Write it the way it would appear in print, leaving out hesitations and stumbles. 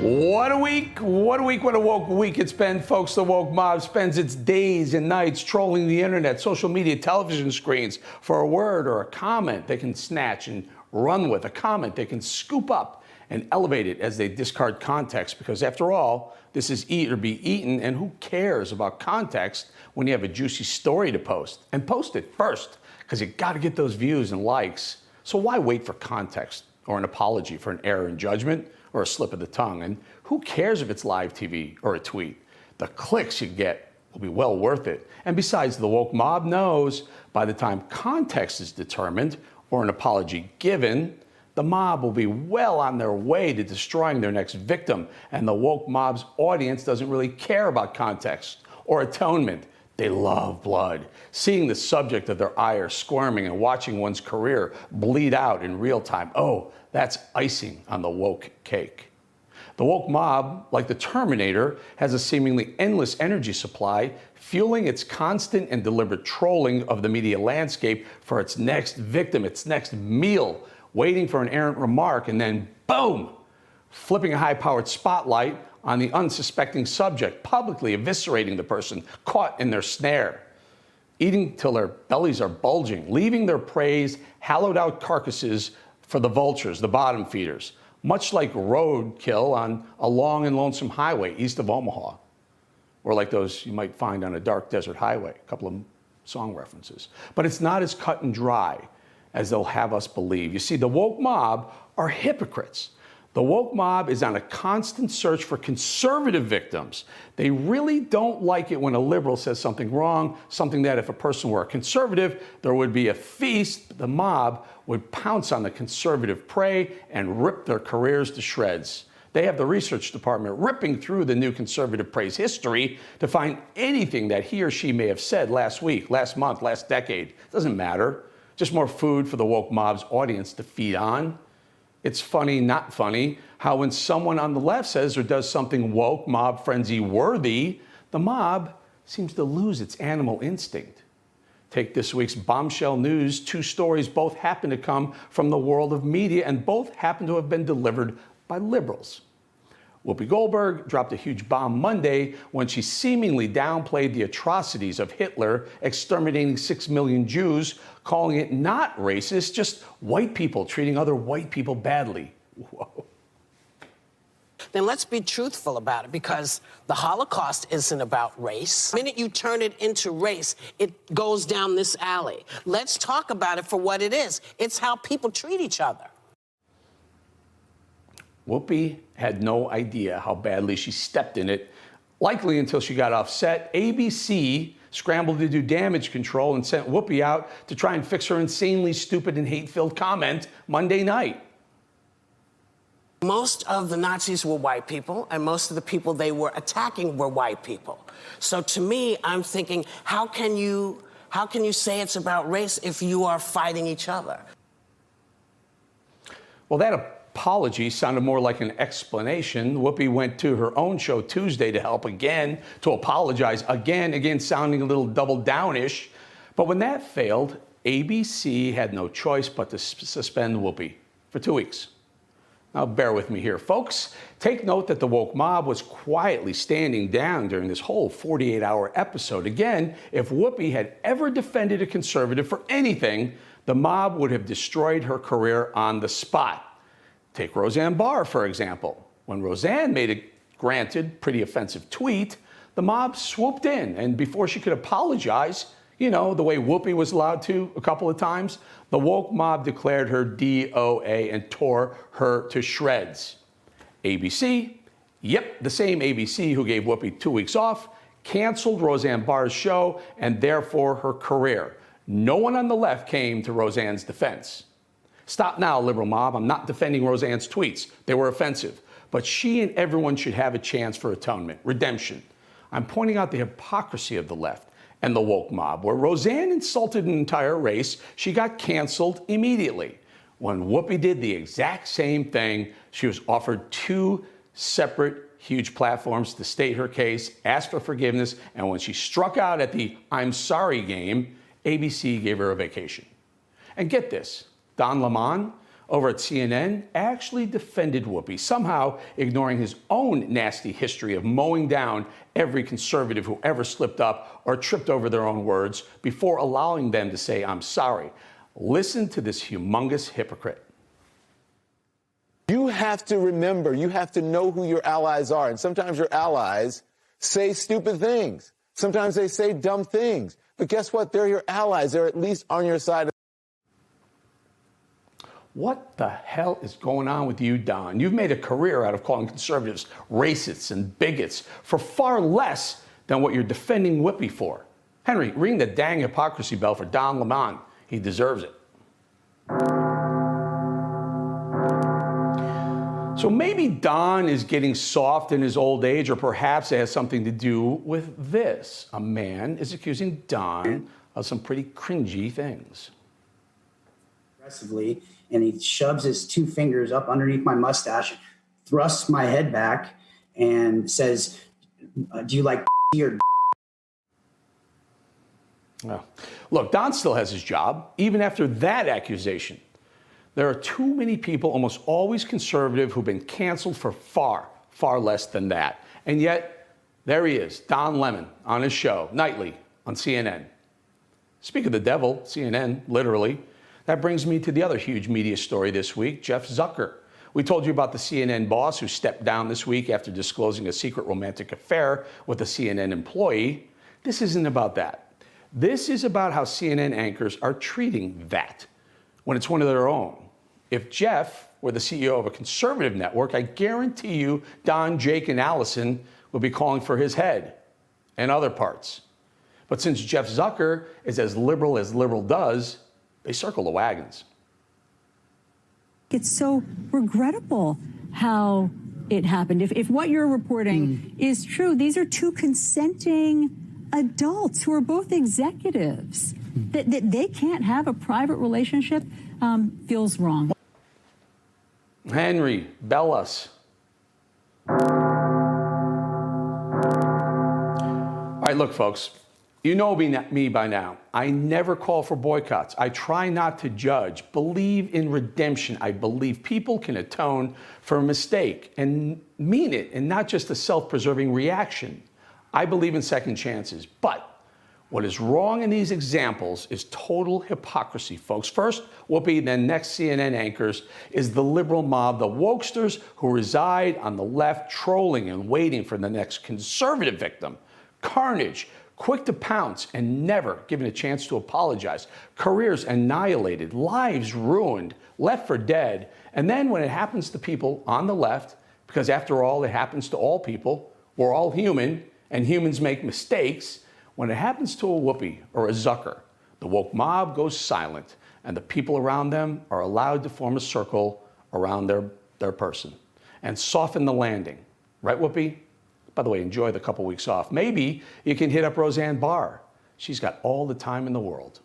What a week, what a woke week it's been, folks. The woke mob spends its days and nights trolling the internet, social media, television screens for a word or a comment they can snatch and run with, a comment they can scoop up and elevate it as they discard context, because after all, this is eat or be eaten, and who cares about context when you have a juicy story to post? And post it first, because you got to get those views and likes. So why wait for context or an apology for an error in judgment or a slip of the tongue? And who cares if it's live TV or a tweet? The clicks you get will be well worth it. And besides, the woke mob knows by the time context is determined or an apology given, the mob will be well on their way to destroying their next victim. And the woke mob's audience doesn't really care about context or atonement. They love blood. Seeing the subject of their ire squirming and watching one's career bleed out in real time. Oh, that's icing on the woke cake. The woke mob, like the Terminator, has a seemingly endless energy supply, fueling its constant and deliberate trolling of the media landscape for its next victim, its next meal, waiting for an errant remark, and then boom, flipping a high-powered spotlight on the unsuspecting subject, publicly eviscerating the person caught in their snare, eating till their bellies are bulging, leaving their prey's hollowed-out carcasses for the vultures, the bottom feeders, much like roadkill on a long and lonesome highway east of Omaha, or like those you might find on a dark desert highway, a couple of song references. But it's not as cut and dry as they'll have us believe. You see, the woke mob are hypocrites. The woke mob is on a constant search for conservative victims. They really don't like it when a liberal says something wrong, something that if a person were a conservative, there would be a feast. The mob would pounce on the conservative prey and rip their careers to shreds. They have the research department ripping through the new conservative prey's history to find anything that he or she may have said last week, last month, last decade. It doesn't matter. Just more food for the woke mob's audience to feed on. It's funny, not funny, how when someone on the left says or does something woke, mob frenzy worthy, the mob seems to lose its animal instinct. Take this week's bombshell news. Two stories both happen to come from the world of media, and both happen to have been delivered by liberals. Whoopi Goldberg dropped a huge bomb Monday when she seemingly downplayed the atrocities of Hitler exterminating 6 million Jews, calling it not racist, just white people treating other white people badly. Whoa. Then let's be truthful about it, because the Holocaust isn't about race. The minute you turn it into race, it goes down this alley. Let's talk about it for what it is. It's how people treat each other. Whoopi had no idea how badly she stepped in it, likely until she got off set. ABC scrambled to do damage control and sent Whoopi out to try and fix her insanely stupid and hate-filled comment Monday night. Most of the Nazis were white people, and most of the people they were attacking were white people. So to me, I'm thinking, how can you say it's about race if you are fighting each other? Well, that apology sounded more like an explanation. Whoopi went to her own show Tuesday to help again, to apologize again sounding a little double downish. But when that failed, ABC had no choice but to suspend Whoopi for 2 weeks. Now, bear with me here, folks. Take note that the woke mob was quietly standing down during this whole 48-hour episode. Again, if Whoopi had ever defended a conservative for anything, the mob would have destroyed her career on the spot. Take Roseanne Barr, for example. When Roseanne made a, granted, pretty offensive tweet, the mob swooped in, and before she could apologize, you know, the way Whoopi was allowed to a couple of times, the woke mob declared her DOA and tore her to shreds. ABC, yep, the same ABC who gave Whoopi 2 weeks off, canceled Roseanne Barr's show and therefore her career. No one on the left came to Roseanne's defense. Stop now, liberal mob. I'm not defending Roseanne's tweets. They were offensive. But she and everyone should have a chance for atonement, redemption. I'm pointing out the hypocrisy of the left and the woke mob. Where Roseanne insulted an entire race, she got canceled immediately. When Whoopi did the exact same thing, she was offered 2 separate huge platforms to state her case, ask for forgiveness, and when she struck out at the I'm sorry game, ABC gave her a vacation. And get this, Don Lemon, over at CNN actually defended Whoopi, somehow ignoring his own nasty history of mowing down every conservative who ever slipped up or tripped over their own words before allowing them to say, "I'm sorry." Listen to this humongous hypocrite. You have to remember, you have to know who your allies are. And sometimes your allies say stupid things. Sometimes they say dumb things. But guess what? They're your allies. They're at least on your side. What the hell is going on with you, Don? You've made a career out of calling conservatives racists and bigots for far less than what you're defending Whoopi for. Henry, ring the dang hypocrisy bell for Don Lemon. He deserves it. So maybe Don is getting soft in his old age, or perhaps it has something to do with this. A man is accusing Don of some pretty cringy things. Aggressively, and he shoves his two fingers up underneath my mustache, thrusts my head back, and says, "Do you like or?" Well, look, Don still has his job, even after that accusation. There are too many people, almost always conservative, who've been canceled for far, far less than that. And yet, there he is, Don Lemon, on his show, nightly, on CNN. Speak of the devil, CNN, literally. That brings me to the other huge media story this week, Jeff Zucker. We told you about the CNN boss who stepped down this week after disclosing a secret romantic affair with a CNN employee. This isn't about that. This is about how CNN anchors are treating that when it's one of their own. If Jeff were the CEO of a conservative network, I guarantee you Don, Jake, and Allison would be calling for his head and other parts. But since Jeff Zucker is as liberal does, they circle the wagons. It's so regrettable how it happened. If what you're reporting is true, these are two consenting adults who are both executives. That they can't have a private relationship feels wrong. Henry, bell us. All right, look, folks. You know me by now. I never call for boycotts. I try not to judge. Believe in redemption. I believe people can atone for a mistake and mean it, and not just a self-preserving reaction. I believe in second chances. But what is wrong in these examples is total hypocrisy, folks. First, Whoopi, then next CNN anchors, is the liberal mob, the wokesters who reside on the left, trolling and waiting for the next conservative victim. Carnage, quick to pounce and never given a chance to apologize. Careers annihilated, lives ruined, left for dead. And then when it happens to people on the left, because after all, it happens to all people, we're all human, and humans make mistakes. When it happens to a Whoopi or a Zucker, the woke mob goes silent, and the people around them are allowed to form a circle around their person and soften the landing. Right, Whoopi? By the way, enjoy the couple weeks off. Maybe you can hit up Roseanne Barr. She's got all the time in the world.